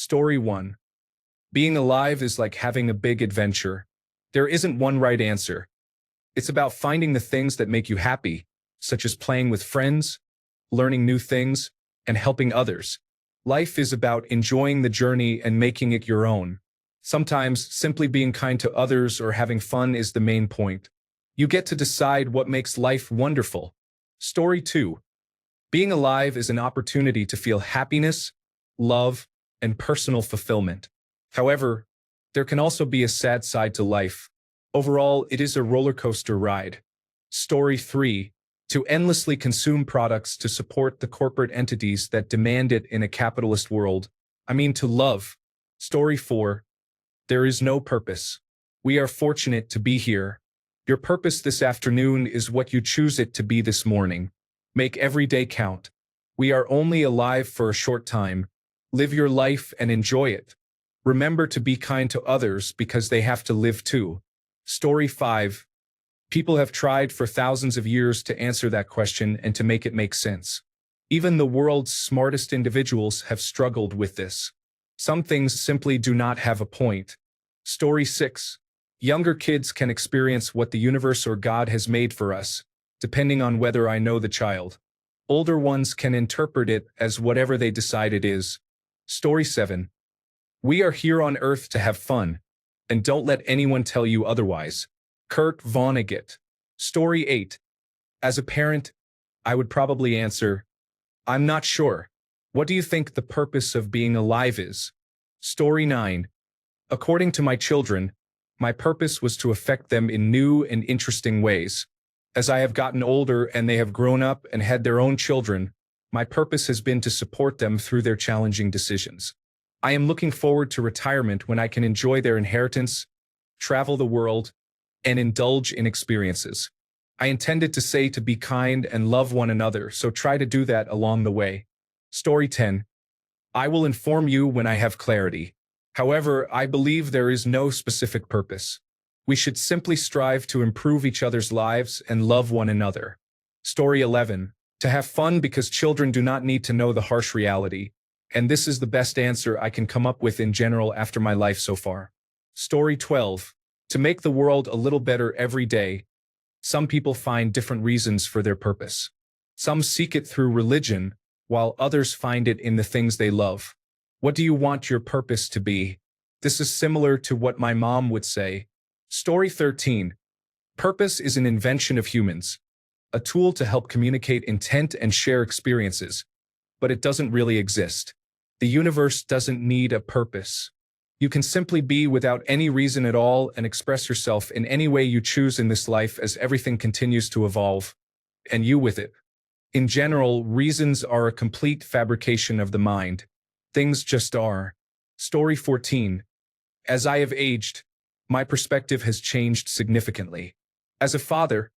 Story 1. Being alive is like having a big adventure. There isn't one right answer. It's about finding the things that make you happy, such as playing with friends, learning new things, and helping others. Life is about enjoying the journey and making it your own. Sometimes, simply being kind to others or having fun is the main point. You get to decide what makes life wonderful. Story 2. Being alive is an opportunity to feel happiness, love, and personal fulfillment. However, there can also be a sad side to life. Overall, it is a roller coaster ride. Story 3. To endlessly consume products to support the corporate entities that demand it in a capitalist world. To love. Story 4. There is no purpose. We are fortunate to be here. Your purpose this afternoon is what you choose it to be this morning. Make every day count. We are only alive for a short time. Live your life and enjoy it. Remember to be kind to others because they have to live too. Story 5. People have tried for thousands of years to answer that question and to make it make sense. Even the world's smartest individuals have struggled with this. Some things simply do not have a point. Story 6. Younger kids can experience what the universe or God has made for us, depending on whether I know the child. Older ones can interpret it as whatever they decide it is. Story 7. We are here on Earth to have fun, and don't let anyone tell you otherwise. Kurt Vonnegut. Story 8. As a parent, I would probably answer, I'm not sure. What do you think the purpose of being alive is? Story 9. According to my children, my purpose was to affect them in new and interesting ways. As I have gotten older and they have grown up and had their own children, my purpose has been to support them through their challenging decisions. I am looking forward to retirement when I can enjoy their inheritance, travel the world, and indulge in experiences. I intended to say to be kind and love one another, so try to do that along the way. Story 10. I will inform you when I have clarity. However, I believe there is no specific purpose. We should simply strive to improve each other's lives and love one another. Story 11. To have fun because children do not need to know the harsh reality. And this is the best answer I can come up with in general after my life so far. Story 12. To make the world a little better every day. Some people find different reasons for their purpose. Some seek it through religion, while others find it in the things they love. What do you want your purpose to be? This is similar to what my mom would say. Story 13. Purpose is an invention of humans, a tool to help communicate intent and share experiences, but it doesn't really exist. The universe doesn't need a purpose. You can simply be without any reason at all and express yourself in any way you choose in this life as everything continues to evolve, and you with it. In general, reasons are a complete fabrication of the mind. Things just are. Story 14. As I have aged, my perspective has changed significantly. As a father,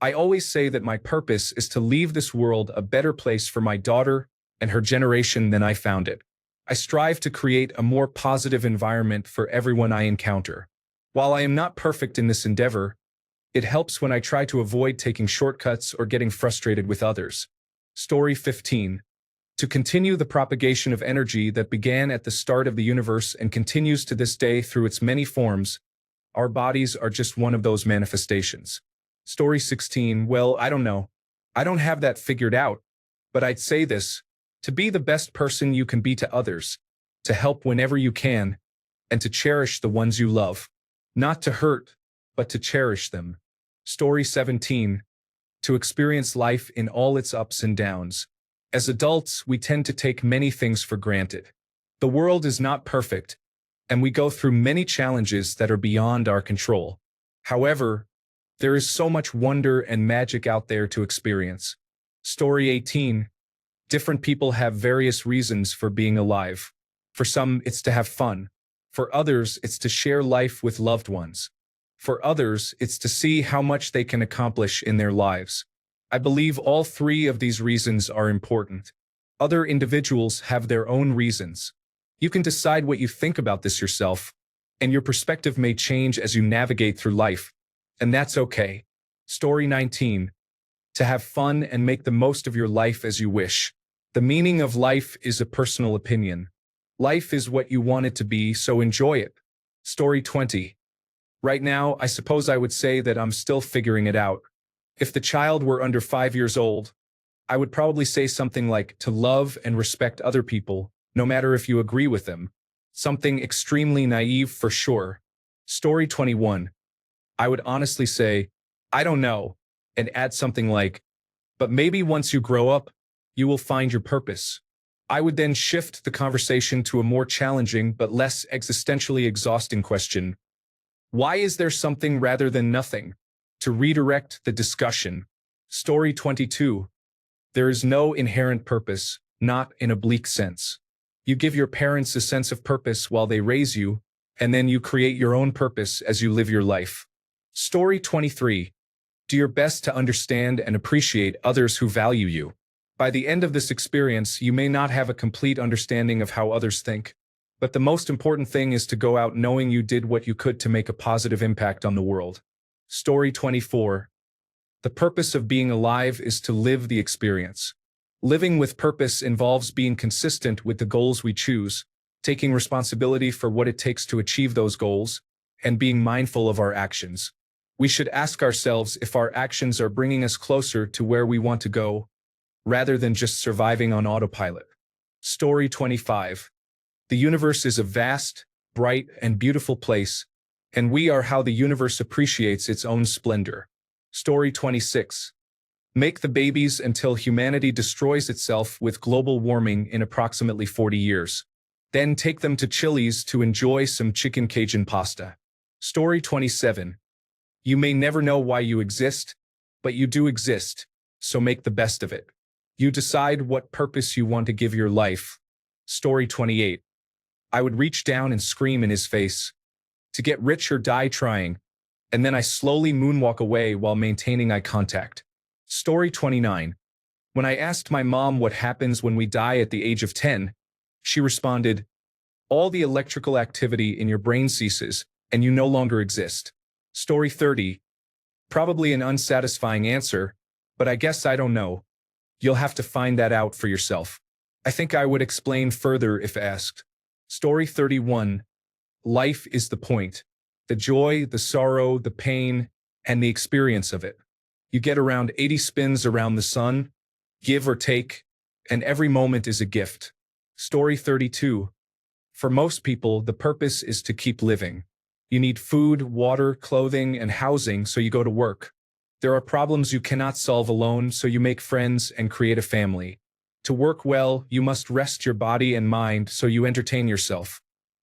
I always say that my purpose is to leave this world a better place for my daughter and her generation than I found it. I strive to create a more positive environment for everyone I encounter. While I am not perfect in this endeavor, it helps when I try to avoid taking shortcuts or getting frustrated with others. Story 15. To continue the propagation of energy that began at the start of the universe and continues to this day through its many forms, our bodies are just one of those manifestations. Story 16. Well, I don't know. I don't have that figured out, but I'd say this: to be the best person you can be to others, to help whenever you can, and to cherish the ones you love. Not to hurt, but to cherish them. Story 17. To experience life in all its ups and downs. As adults, we tend to take many things for granted. The world is not perfect, and we go through many challenges that are beyond our control. However, there is so much wonder and magic out there to experience. Story 18. Different people have various reasons for being alive. For some, it's to have fun. For others, it's to share life with loved ones. For others, it's to see how much they can accomplish in their lives. I believe all three of these reasons are important. Other individuals have their own reasons. You can decide what you think about this yourself, and your perspective may change as you navigate through life, and that's okay. Story 19. To have fun and make the most of your life as you wish. The meaning of life is a personal opinion. Life is what you want it to be, so enjoy it. Story 20. Right now, I suppose I would say that I'm still figuring it out. If the child were under 5 years old, I would probably say something like to love and respect other people, no matter if you agree with them. Something extremely naive for sure. Story 21. I would honestly say, I don't know, and add something like, but maybe once you grow up, you will find your purpose. I would then shift the conversation to a more challenging but less existentially exhausting question. Why is there something rather than nothing? To redirect the discussion. Story 22. There is no inherent purpose, not in a bleak sense. You give your parents a sense of purpose while they raise you, and then you create your own purpose as you live your life. Story 23. Do your best to understand and appreciate others who value you. By the end of this experience, you may not have a complete understanding of how others think, but the most important thing is to go out knowing you did what you could to make a positive impact on the world. Story 24. The purpose of being alive is to live the experience. Living with purpose involves being consistent with the goals we choose, taking responsibility for what it takes to achieve those goals, and being mindful of our actions. We should ask ourselves if our actions are bringing us closer to where we want to go, rather than just surviving on autopilot. Story 25. The universe is a vast, bright, and beautiful place, and we are how the universe appreciates its own splendor. Story 26. Make the babies until humanity destroys itself with global warming in approximately 40 years. Then take them to Chili's to enjoy some chicken Cajun pasta. Story 27. You may never know why you exist, but you do exist, so make the best of it. You decide what purpose you want to give your life. Story 28. I would reach down and scream in his face. To get rich or die trying, and then I slowly moonwalk away while maintaining eye contact. Story 29. When I asked my mom what happens when we die at the age of 10, she responded, all the electrical activity in your brain ceases, and you no longer exist. Story 30. Probably an unsatisfying answer, but I guess I don't know. You'll have to find that out for yourself. I think I would explain further if asked. Story 31. Life is the point. The joy, the sorrow, the pain, and the experience of it. You get around 80 spins around the sun, give or take, and every moment is a gift. Story 32. For most people, the purpose is to keep living. You need food, water, clothing, and housing, so you go to work. There are problems you cannot solve alone, so you make friends and create a family. To work well, you must rest your body and mind, so you entertain yourself.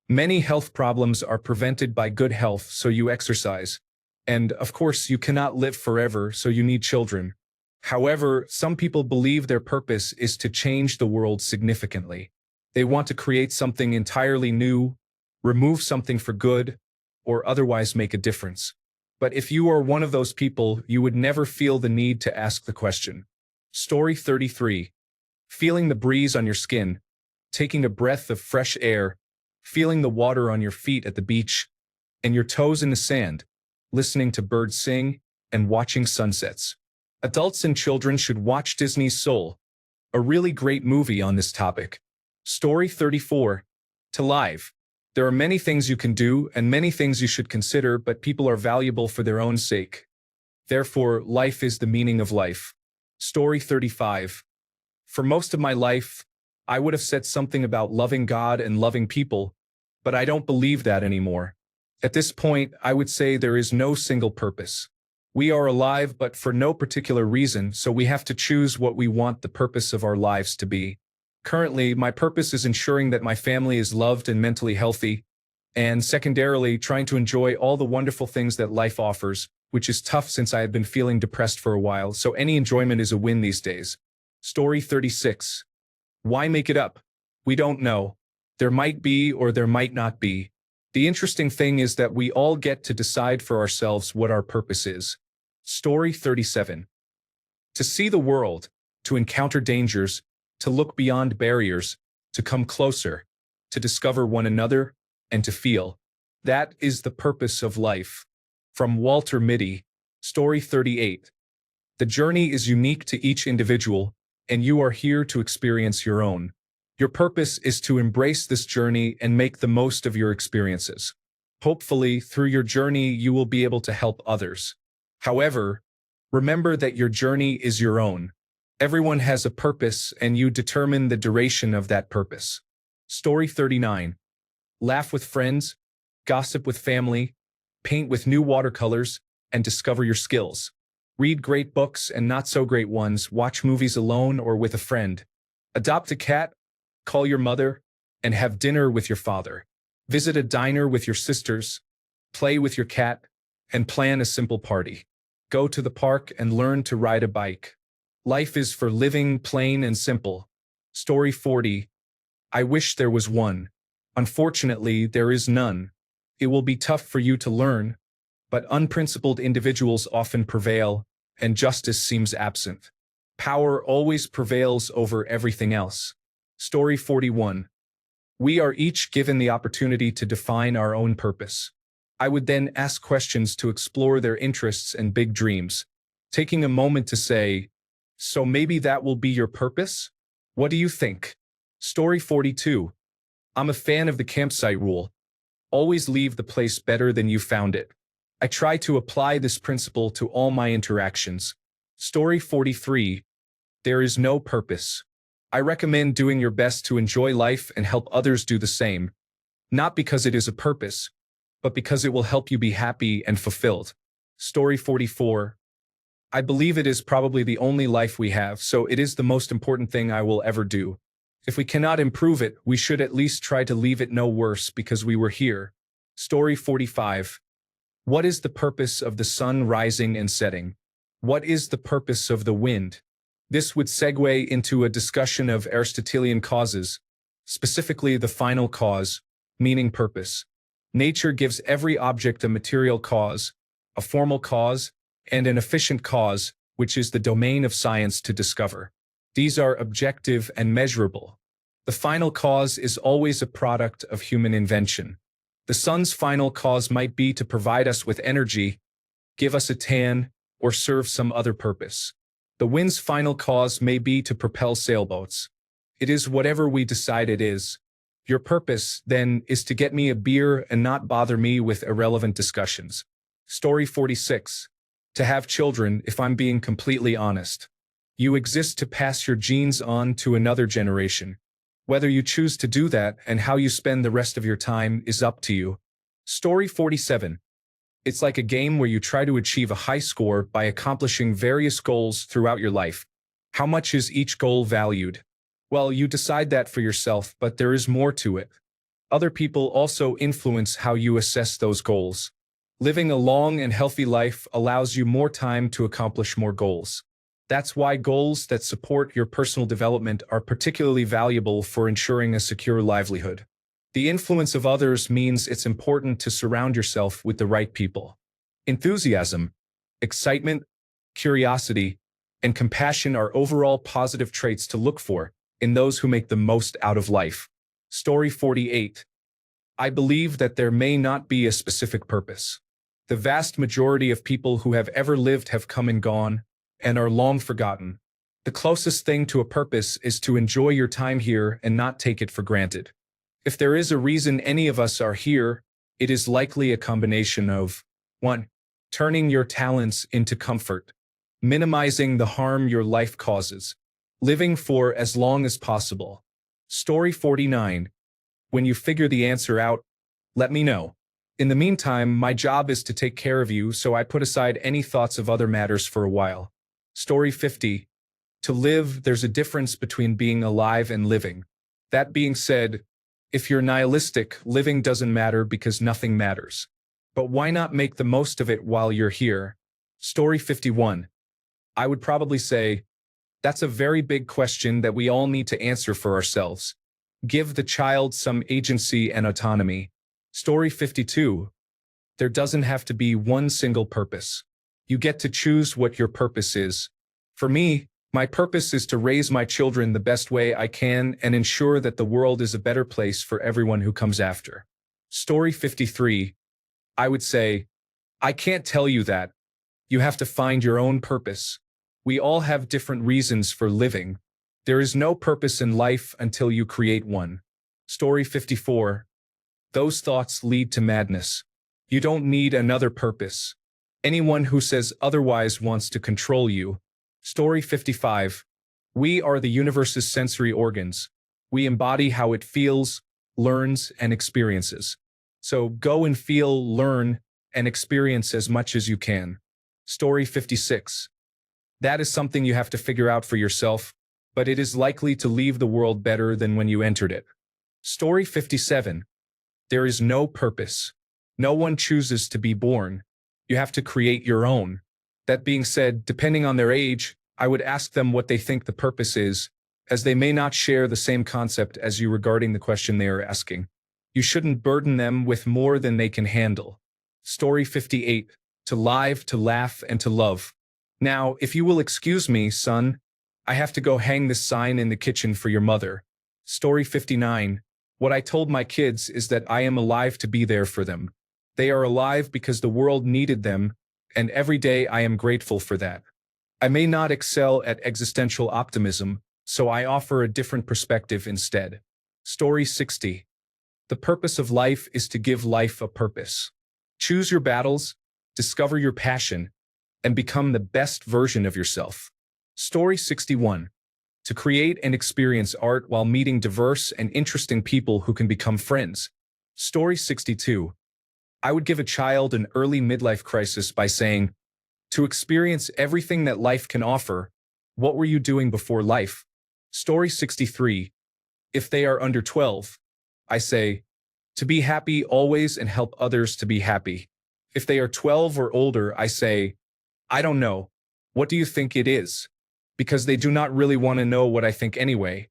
Many health problems are prevented by good health, so you exercise. And, of course, you cannot live forever, so you need children. However, some people believe their purpose is to change the world significantly. They want to create something entirely new, remove something for good, or otherwise make a difference. But if you are one of those people, you would never feel the need to ask the question. Story 33. Feeling the breeze on your skin, taking a breath of fresh air, feeling the water on your feet at the beach, and your toes in the sand, listening to birds sing, and watching sunsets. Adults and children should watch Disney's Soul, a really great movie on this topic. Story 34. To live. There are many things you can do and many things you should consider, but people are valuable for their own sake. Therefore, life is the meaning of life. Story 35. For most of my life, I would have said something about loving God and loving people, but I don't believe that anymore. At this point, I would say there is no single purpose. We are alive, but for no particular reason, so we have to choose what we want the purpose of our lives to be. Currently, my purpose is ensuring that my family is loved and mentally healthy, and secondarily, trying to enjoy all the wonderful things that life offers, which is tough since I have been feeling depressed for a while, so any enjoyment is a win these days. Story 36. Why make it up? We don't know. There might be or there might not be. The interesting thing is that we all get to decide for ourselves what our purpose is. Story 37. To see the world, to encounter dangers, to look beyond barriers, to come closer, to discover one another, and to feel. That is the purpose of life. From Walter Mitty. Story 38. The journey is unique to each individual, and you are here to experience your own. Your purpose is to embrace this journey and make the most of your experiences. Hopefully, through your journey, you will be able to help others. However, remember that your journey is your own. Everyone has a purpose, and you determine the duration of that purpose. Story 39. Laugh with friends, gossip with family, paint with new watercolors, and discover your skills. Read great books and not so great ones, watch movies alone or with a friend. Adopt a cat, call your mother, and have dinner with your father. Visit a diner with your sisters, play with your cat, and plan a simple party. Go to the park and learn to ride a bike. Life is for living, plain and simple. Story 40. I wish there was one. Unfortunately, there is none. It will be tough for you to learn, but unprincipled individuals often prevail, and justice seems absent. Power always prevails over everything else. Story 41. We are each given the opportunity to define our own purpose. I would then ask questions to explore their interests and big dreams, taking a moment to say, so maybe that will be your purpose? What do you think? Story 42. I'm a fan of the campsite rule. Always leave the place better than you found it. I try to apply this principle to all my interactions. Story 43. There is no purpose. I recommend doing your best to enjoy life and help others do the same, not because it is a purpose, but because it will help you be happy and fulfilled. Story 44. I believe it is probably the only life we have, so it is the most important thing I will ever do. If we cannot improve it, we should at least try to leave it no worse because we were here. Story 45. What is the purpose of the sun rising and setting? What is the purpose of the wind? This would segue into a discussion of Aristotelian causes, specifically the final cause, meaning purpose. Nature gives every object a material cause, a formal cause, and an efficient cause, which is the domain of science to discover. These are objective and measurable. The final cause is always a product of human invention. The sun's final cause might be to provide us with energy, give us a tan, or serve some other purpose. The wind's final cause may be to propel sailboats. It is whatever we decide it is. Your purpose, then, is to get me a beer and not bother me with irrelevant discussions. Story 46. To have children, if I'm being completely honest. You exist to pass your genes on to another generation. Whether you choose to do that and how you spend the rest of your time is up to you. Story 47. It's like a game where you try to achieve a high score by accomplishing various goals throughout your life. How much is each goal valued? Well, you decide that for yourself, but there is more to it. Other people also influence how you assess those goals. Living a long and healthy life allows you more time to accomplish more goals. That's why goals that support your personal development are particularly valuable for ensuring a secure livelihood. The influence of others means it's important to surround yourself with the right people. Enthusiasm, excitement, curiosity, and compassion are overall positive traits to look for in those who make the most out of life. Story 48. I believe that there may not be a specific purpose. The vast majority of people who have ever lived have come and gone, and are long forgotten. The closest thing to a purpose is to enjoy your time here and not take it for granted. If there is a reason any of us are here, it is likely a combination of 1. Turning your talents into comfort, minimizing the harm your life causes, living for as long as possible. Story 49. When you figure the answer out, let me know. In the meantime, my job is to take care of you, so I put aside any thoughts of other matters for a while. Story 50. To live, there's a difference between being alive and living. That being said, if you're nihilistic, living doesn't matter because nothing matters. But why not make the most of it while you're here? Story 51. I would probably say, that's a very big question that we all need to answer for ourselves. Give the child some agency and autonomy. Story 52. There doesn't have to be one single purpose. You get to choose what your purpose is. For me, my purpose is to raise my children the best way I can and ensure that the world is a better place for everyone who comes after. Story 53. I would say, I can't tell you that. You have to find your own purpose. We all have different reasons for living. There is no purpose in life until you create one. Story 54. Those thoughts lead to madness. You don't need another purpose. Anyone who says otherwise wants to control you. Story 55. We are the universe's sensory organs. We embody how it feels, learns, and experiences. So go and feel, learn, and experience as much as you can. Story 56. That is something you have to figure out for yourself, but it is likely to leave the world better than when you entered it. Story 57. There is no purpose. No one chooses to be born. You have to create your own. That being said, depending on their age, I would ask them what they think the purpose is, as they may not share the same concept as you regarding the question they are asking. You shouldn't burden them with more than they can handle. Story 58. To live, to laugh, and to love. Now, if you will excuse me, son, I have to go hang this sign in the kitchen for your mother. Story 59. What I told my kids is that I am alive to be there for them. They are alive because the world needed them, and every day I am grateful for that. I may not excel at existential optimism, so I offer a different perspective instead. Story 60. The purpose of life is to give life a purpose. Choose your battles, discover your passion, and become the best version of yourself. Story 61. To create and experience art while meeting diverse and interesting people who can become friends. Story 62. I would give a child an early midlife crisis by saying, to experience everything that life can offer, what were you doing before life? Story 63. If they are under 12, I say, to be happy always and help others to be happy. If they are 12 or older, I say, I don't know. What do you think it is? Because they do not really want to know what I think anyway.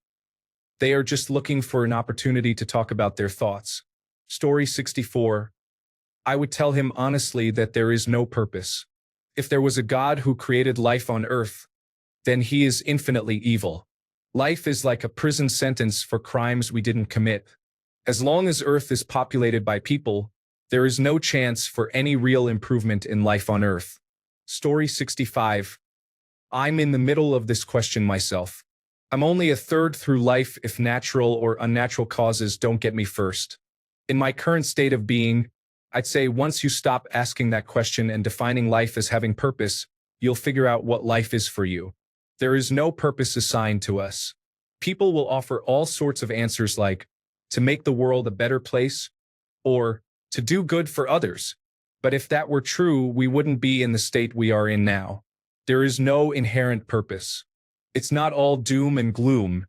They are just looking for an opportunity to talk about their thoughts. Story 64. I would tell him honestly that there is no purpose. If there was a God who created life on earth, then he is infinitely evil. Life is like a prison sentence for crimes we didn't commit. As long as Earth is populated by people, there is no chance for any real improvement in life on Earth. Story 65. I'm in the middle of this question myself. I'm only a third through life if natural or unnatural causes don't get me first. In my current state of being, I'd say once you stop asking that question and defining life as having purpose, you'll figure out what life is for you. There is no purpose assigned to us. People will offer all sorts of answers like, to make the world a better place, or to do good for others. But if that were true, we wouldn't be in the state we are in now. There is no inherent purpose. It's not all doom and gloom.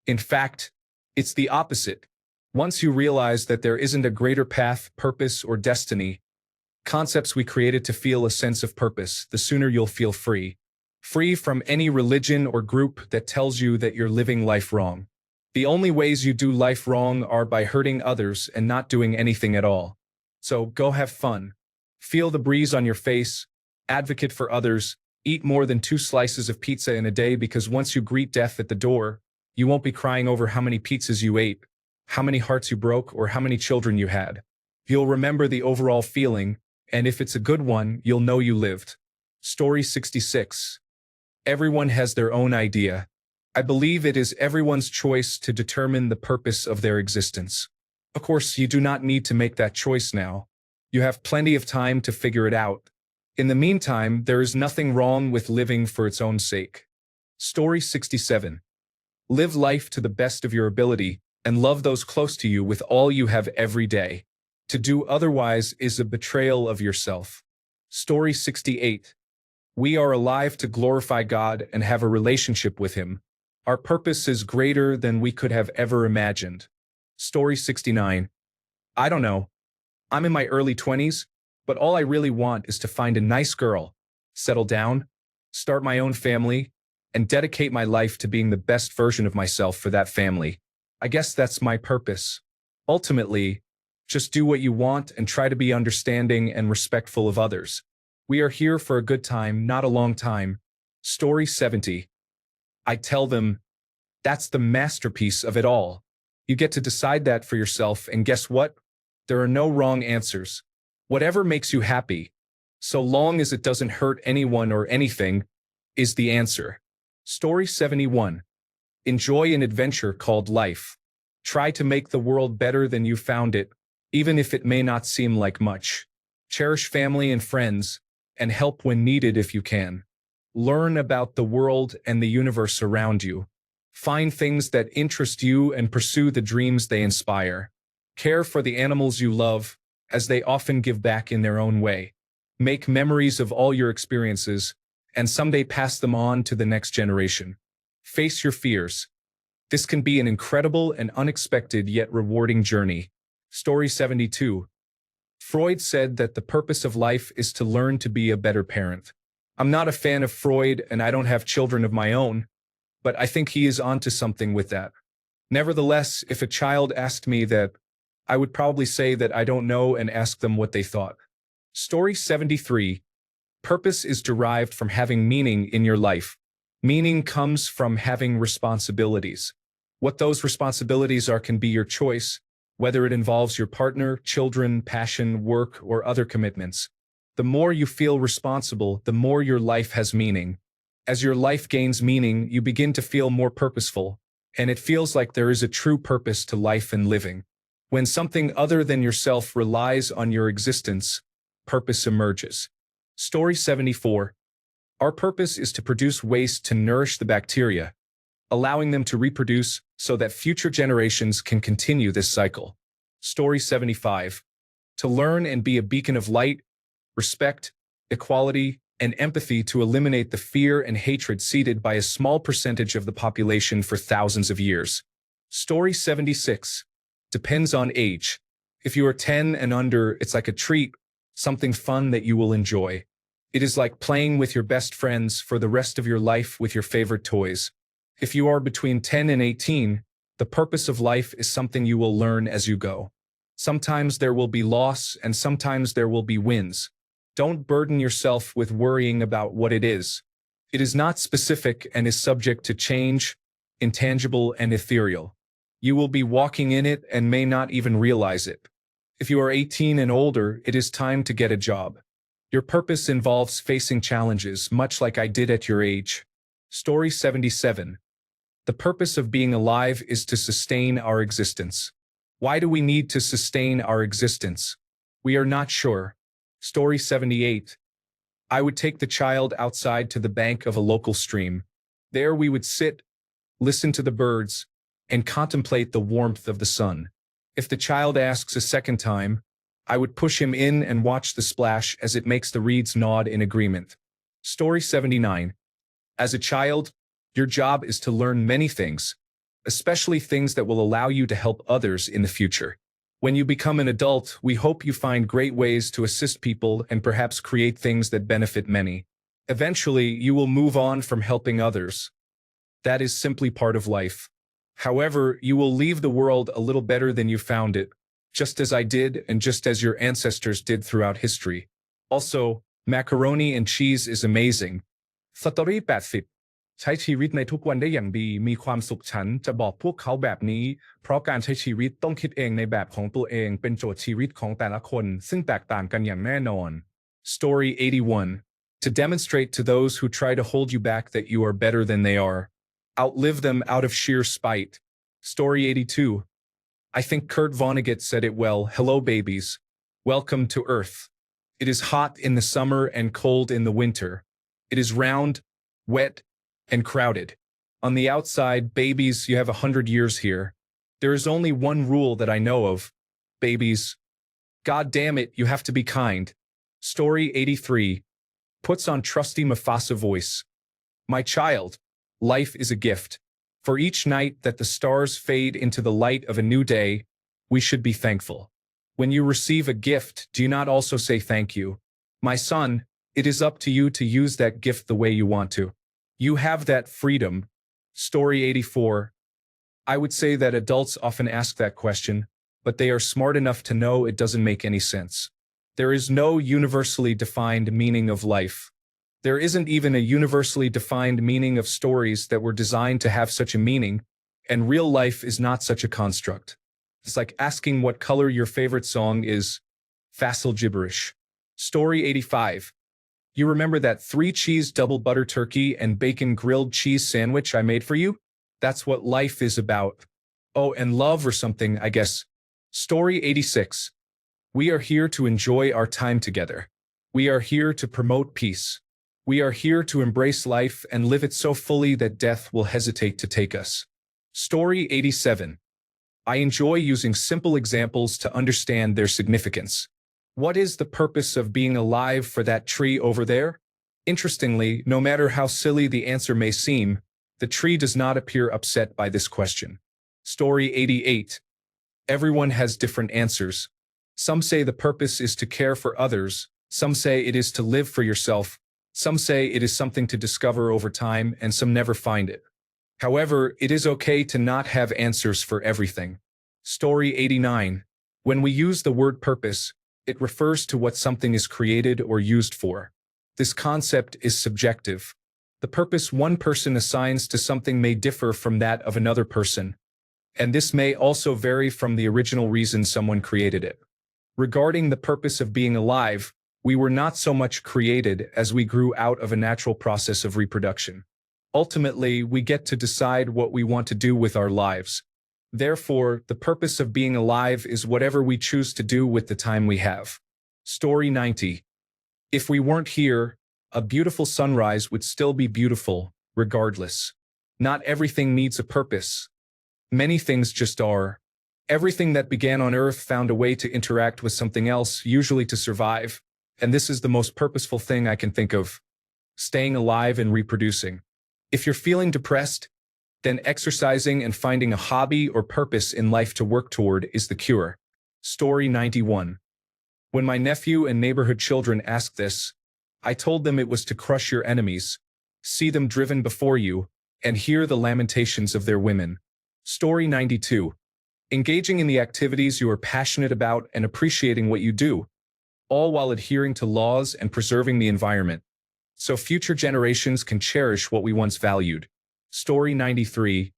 In fact, it's the opposite. Once you realize that there isn't a greater path, purpose, or destiny, concepts we created to feel a sense of purpose, the sooner you'll feel free. Free from any religion or group that tells you that you're living life wrong. The only ways you do life wrong are by hurting others and not doing anything at all. So go have fun. Feel the breeze on your face, advocate for others, eat more than 2 slices of pizza in a day because once you greet death at the door, you won't be crying over how many pizzas you ate, how many hearts you broke, or how many children you had. You'll remember the overall feeling, and if it's a good one, you'll know you lived. Story 66. Everyone has their own idea. I believe it is everyone's choice to determine the purpose of their existence. Of course, you do not need to make that choice now. You have plenty of time to figure it out. In the meantime, there is nothing wrong with living for its own sake. Story 67. Live life to the best of your ability and love those close to you with all you have every day. To do otherwise is a betrayal of yourself. Story 68. We are alive to glorify God and have a relationship with Him. Our purpose is greater than we could have ever imagined. Story 69. I don't know. I'm in my early 20s, but all I really want is to find a nice girl, settle down, start my own family, and dedicate my life to being the best version of myself for that family. I guess that's my purpose. Ultimately, just do what you want and try to be understanding and respectful of others. We are here for a good time, not a long time. Story 70. I tell them, that's the masterpiece of it all. You get to decide that for yourself, and guess what? There are no wrong answers. Whatever makes you happy, so long as it doesn't hurt anyone or anything, is the answer. Story 71. Enjoy an adventure called life. Try to make the world better than you found it, even if it may not seem like much. Cherish family and friends, and help when needed if you can. Learn about the world and the universe around you. Find things that interest you and pursue the dreams they inspire. Care for the animals you love, as they often give back in their own way. Make memories of all your experiences, and someday pass them on to the next generation. Face your fears. This can be an incredible and unexpected yet rewarding journey. Story 72. Freud said that the purpose of life is to learn to be a better parent. I'm not a fan of Freud and I don't have children of my own, but I think he is onto something with that. Nevertheless, if a child asked me that, I would probably say that I don't know and ask them what they thought. Story 73. Purpose is derived from having meaning in your life. Meaning comes from having responsibilities. What those responsibilities are can be your choice, whether it involves your partner, children, passion, work, or other commitments. The more you feel responsible, the more your life has meaning. As your life gains meaning, you begin to feel more purposeful, and it feels like there is a true purpose to life and living. When something other than yourself relies on your existence, purpose emerges. Story 74. Our purpose is to produce waste to nourish the bacteria, allowing them to reproduce so that future generations can continue this cycle. Story 75. To learn and be a beacon of light, respect, equality, and empathy to eliminate the fear and hatred seeded by a small percentage of the population for thousands of years. Story 76. Depends on age. If you are 10 and under, it's like a treat, something fun that you will enjoy. It is like playing with your best friends for the rest of your life with your favorite toys. If you are between 10 and 18, the purpose of life is something you will learn as you go. Sometimes there will be loss and sometimes there will be wins. Don't burden yourself with worrying about what it is. It is not specific and is subject to change, intangible and ethereal. You will be walking in it and may not even realize it. If you are 18 and older, it is time to get a job. Your purpose involves facing challenges, much like I did at your age. Story 77. The purpose of being alive is to sustain our existence. Why do we need to sustain our existence? We are not sure. Story 78. I would take the child outside to the bank of a local stream. There we would sit, listen to the birds, and contemplate the warmth of the sun. If the child asks a second time, I would push him in and watch the splash as it makes the reeds nod in agreement. Story 79. As a child, your job is to learn many things, especially things that will allow you to help others in the future. When you become an adult, we hope you find great ways to assist people and perhaps create things that benefit many. Eventually, you will move on from helping others. That is simply part of life. However, you will leave the world a little better than you found it, just as I did and just as your ancestors did throughout history. Also, macaroni and cheese is amazing. Satori 80 ใช้ชีวิตในทุกวันได้อย่างดีมีความสุขฉันจะบอกพวกเขาแบบนี้เพราะการใช้ชีวิตต้องคิดเองในแบบของตัวเองเป็นโจทย์ชีวิตของแต่ละคนซึ่งแตกต่างกันอย่างแน่นอน Story 81. To demonstrate to those who try to hold you back that you are better than they are. Outlive them out of sheer spite. Story 82. I think Kurt Vonnegut said it well. Hello, babies. Welcome to Earth. It is hot in the summer and cold in the winter. It is round, wet, and crowded. On the outside, babies, you have 100 years here. There is only one rule that I know of. Babies. God damn it, you have to be kind. Story 83. Puts on trusty Mufasa voice. My child, life is a gift. For each night that the stars fade into the light of a new day, we should be thankful. When you receive a gift, do you not also say thank you? My son, it is up to you to use that gift the way you want to. You have that freedom. Story 84. I would say that adults often ask that question, but they are smart enough to know it doesn't make any sense. There is no universally defined meaning of life. There isn't even a universally defined meaning of stories that were designed to have such a meaning, and real life is not such a construct. It's like asking what color your favorite song is. Facile gibberish. Story 85. You remember that 3-cheese double butter turkey and bacon grilled cheese sandwich I made for you? That's what life is about. Oh, and love or something, I guess. Story 86. We are here to enjoy our time together. We are here to promote peace. We are here to embrace life and live it so fully that death will hesitate to take us. Story 87. I enjoy using simple examples to understand their significance. What is the purpose of being alive for that tree over there? Interestingly, no matter how silly the answer may seem, the tree does not appear upset by this question. Story 88. Everyone has different answers. Some say the purpose is to care for others. Some say it is to live for yourself. Some say it is something to discover over time, and some never find it. However, it is okay to not have answers for everything. Story 89. When we use the word purpose, it refers to what something is created or used for. This concept is subjective. The purpose one person assigns to something may differ from that of another person, and this may also vary from the original reason someone created it. Regarding the purpose of being alive, we were not so much created as we grew out of a natural process of reproduction. Ultimately, we get to decide what we want to do with our lives. Therefore, the purpose of being alive is whatever we choose to do with the time we have. Story 90. If we weren't here, a beautiful sunrise would still be beautiful, regardless. Not everything needs a purpose. Many things just are. Everything that began on Earth found a way to interact with something else, usually to survive. And this is the most purposeful thing I can think of. Staying alive and reproducing. If you're feeling depressed, then exercising and finding a hobby or purpose in life to work toward is the cure. Story 91. When my nephew and neighborhood children asked this, I told them it was to crush your enemies, see them driven before you, and hear the lamentations of their women. Story 92. Engaging in the activities you are passionate about and appreciating what you do, all while adhering to laws and preserving the environment, so future generations can cherish what we once valued. Story 93.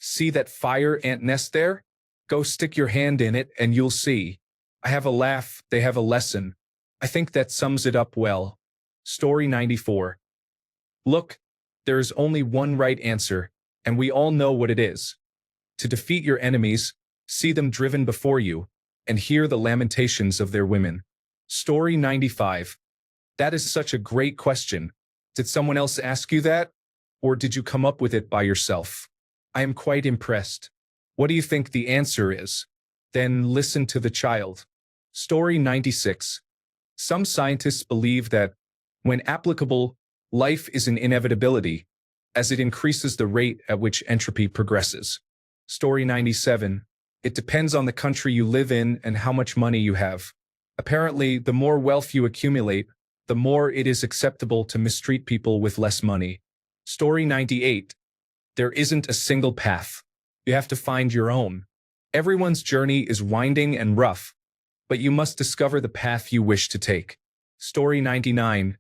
See that fire ant nest there? Go stick your hand in it and you'll see. I have a laugh, they have a lesson. I think that sums it up well. Story 94. Look, there is only one right answer, and we all know what it is. To defeat your enemies, see them driven before you, and hear the lamentations of their women. Story 95. That is such a great question. Did someone else ask you that? Or did you come up with it by yourself? I am quite impressed. What do you think the answer is? Then listen to the child. Story 96. Some scientists believe that, when applicable, life is an inevitability, as it increases the rate at which entropy progresses. Story 97. It depends on the country you live in and how much money you have. Apparently, the more wealth you accumulate, the more it is acceptable to mistreat people with less money. Story 98. There isn't a single path. You have to find your own. Everyone's journey is winding and rough, but you must discover the path you wish to take. Story 99.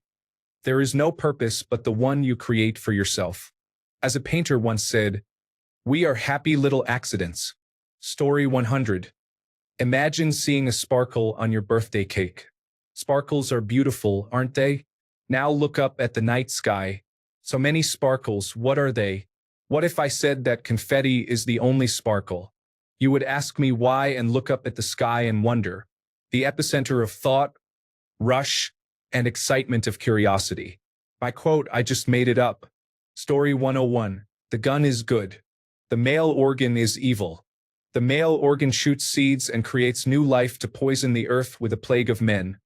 There is no purpose but the one you create for yourself. As a painter once said, we are happy little accidents. Story 100. Imagine seeing a sparkle on your birthday cake. Sparkles are beautiful, aren't they? Now look up at the night sky. So many sparkles, what are they? What if I said that confetti is the only sparkle? You would ask me why and look up at the sky and wonder. The epicenter of thought, rush, and excitement of curiosity. My quote, I just made it up. Story 101. The gun is good. The male organ is evil. The male organ shoots seeds and creates new life to poison the earth with a plague of men,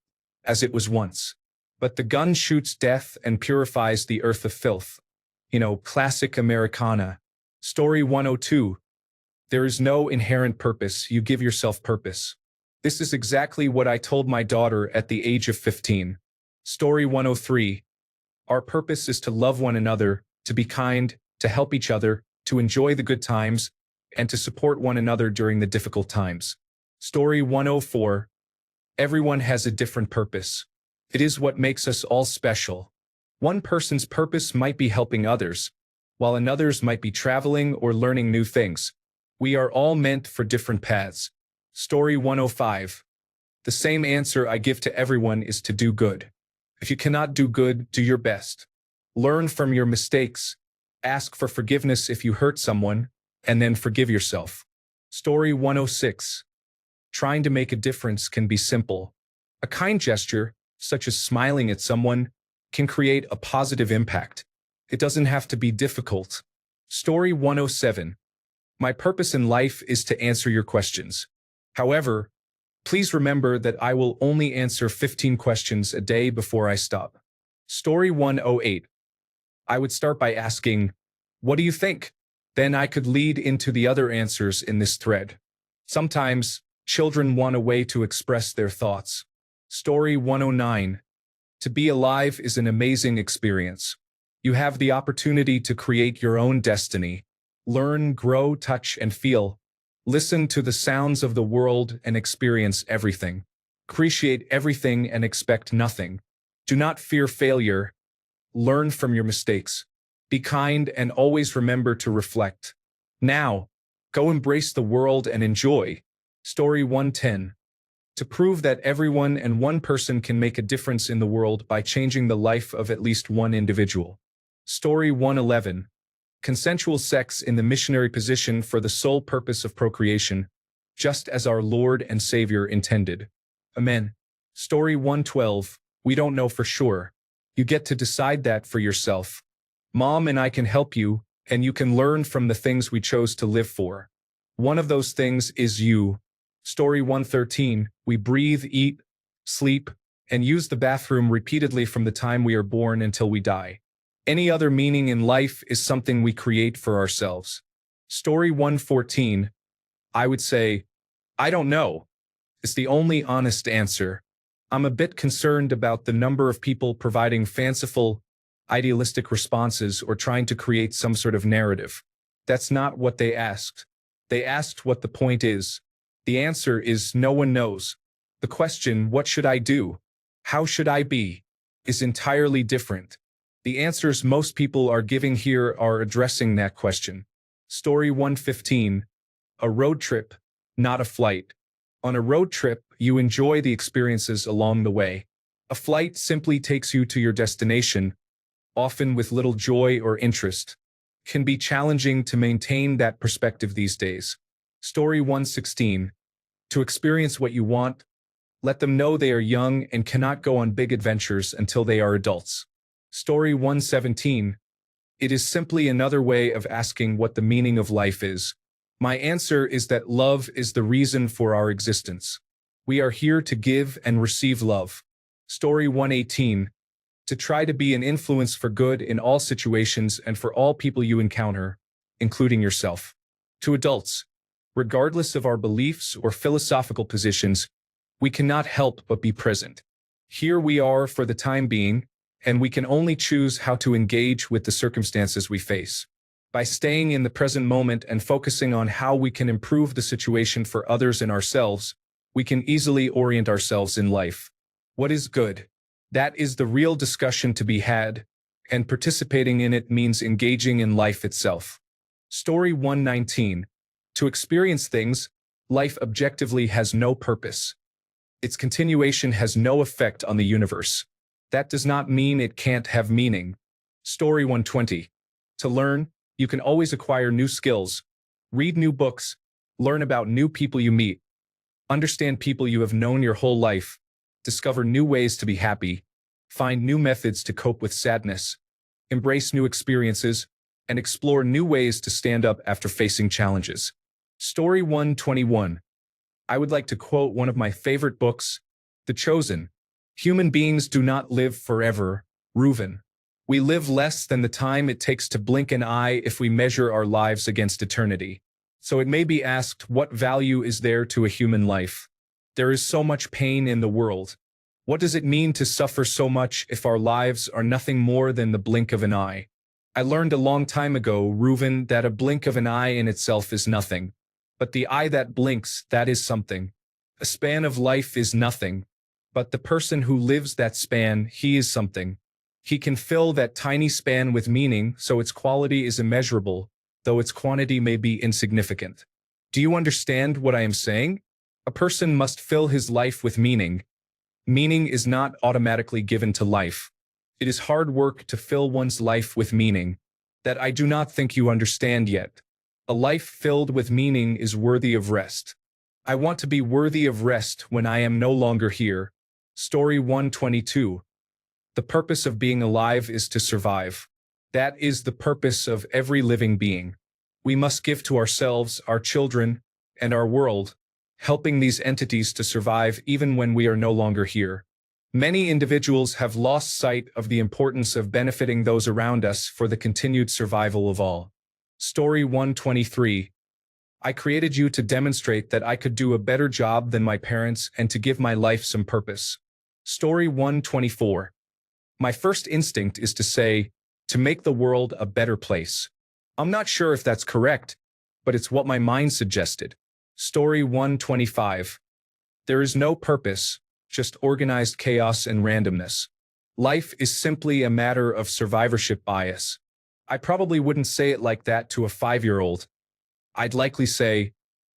as it was once. But the gun shoots death and purifies the earth of filth. Classic Americana. Story 102. There is no inherent purpose, you give yourself purpose. This is exactly what I told my daughter at the age of 15. Story 103. Our purpose is to love one another, to be kind, to help each other, to enjoy the good times, and to support one another during the difficult times. Story 104. Everyone has a different purpose. It is what makes us all special. One person's purpose might be helping others, while another's might be traveling or learning new things. We are all meant for different paths. Story 105. The same answer I give to everyone is to do good. If you cannot do good, do your best. Learn from your mistakes. Ask for forgiveness if you hurt someone, and then forgive yourself. Story 106. Trying to make a difference can be simple. A kind gesture, such as smiling at someone, can create a positive impact. It doesn't have to be difficult. Story 107. My purpose in life is to answer your questions. However, please remember that I will only answer 15 questions a day before I stop. Story 108. I would start by asking, what do you think? Then I could lead into the other answers in this thread. Sometimes, children want a way to express their thoughts. Story 109. To be alive is an amazing experience. You have the opportunity to create your own destiny. Learn, grow, touch, and feel. Listen to the sounds of the world and experience everything. Appreciate everything and expect nothing. Do not fear failure. Learn from your mistakes. Be kind and always remember to reflect. Now, go embrace the world and enjoy. Story 110. To prove that everyone and one person can make a difference in the world by changing the life of at least one individual. Story 111. Consensual sex in the missionary position for the sole purpose of procreation, just as our Lord and Savior intended. Amen. Story 112. We don't know for sure. You get to decide that for yourself. Mom and I can help you, and you can learn from the things we chose to live for. One of those things is you. Story 113. We breathe, eat, sleep, and use the bathroom repeatedly from the time we are born until we die. Any other meaning in life is something we create for ourselves. Story 114. I would say, I don't know. It's the only honest answer. I'm a bit concerned about the number of people providing fanciful, idealistic responses or trying to create some sort of narrative. That's not what they asked. They asked what the point is. The answer is no one knows. The question, what should I do? How should I be? Is entirely different. The answers most people are giving here are addressing that question. Story 115. A road trip, not a flight. On a road trip, you enjoy the experiences along the way. A flight simply takes you to your destination, often with little joy or interest. It can be challenging to maintain that perspective these days. Story 116. To experience what you want, let them know they are young and cannot go on big adventures until they are adults. Story 117. It is simply another way of asking what the meaning of life is. My answer is that love is the reason for our existence. We are here to give and receive love. Story 118. To try to be an influence for good in all situations and for all people you encounter, including yourself. To adults, regardless of our beliefs or philosophical positions, we cannot help but be present. Here we are for the time being, and we can only choose how to engage with the circumstances we face. By staying in the present moment and focusing on how we can improve the situation for others and ourselves, we can easily orient ourselves in life. What is good? That is the real discussion to be had, and participating in it means engaging in life itself. Story 119. To experience things, life objectively has no purpose. Its continuation has no effect on the universe. That does not mean it can't have meaning. Story 120. To learn, you can always acquire new skills, read new books, learn about new people you meet, understand people you have known your whole life, discover new ways to be happy, find new methods to cope with sadness, embrace new experiences, and explore new ways to stand up after facing challenges. Story 121. I would like to quote one of my favorite books, The Chosen. Human beings do not live forever, Reuven. We live less than the time it takes to blink an eye if we measure our lives against eternity. So it may be asked, what value is there to a human life? There is so much pain in the world. What does it mean to suffer so much if our lives are nothing more than the blink of an eye? I learned a long time ago, Reuven, that a blink of an eye in itself is nothing. But the eye that blinks, that is something. A span of life is nothing. But the person who lives that span, he is something. He can fill that tiny span with meaning, so its quality is immeasurable, though its quantity may be insignificant. Do you understand what I am saying? A person must fill his life with meaning. Meaning is not automatically given to life. It is hard work to fill one's life with meaning. that I do not think you understand yet. A life filled with meaning is worthy of rest. I want to be worthy of rest when I am no longer here. Story 122. The purpose of being alive is to survive. That is the purpose of every living being. We must give to ourselves, our children, and our world, helping these entities to survive even when we are no longer here. Many individuals have lost sight of the importance of benefiting those around us for the continued survival of all. Story 123. I created you to demonstrate that I could do a better job than my parents and to give my life some purpose. Story 124. My first instinct is to say, to make the world a better place. I'm not sure if that's correct, but it's what my mind suggested. Story 125. There is no purpose, just organized chaos and randomness. Life is simply a matter of survivorship bias. I probably wouldn't say it like that to a 5-year-old. I'd likely say,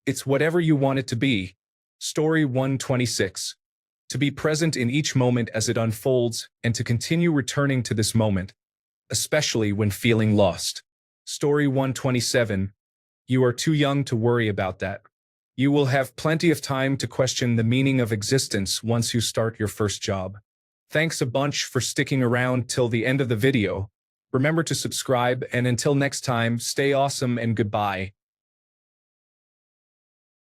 it's whatever you want it to be. Story 126. To be present in each moment as it unfolds and to continue returning to this moment, especially when feeling lost. Story 127. You are too young to worry about that. You will have plenty of time to question the meaning of existence once you start your first job. Thanks a bunch for sticking around till the end of the video. Remember to subscribe, and until next time, stay awesome and goodbye.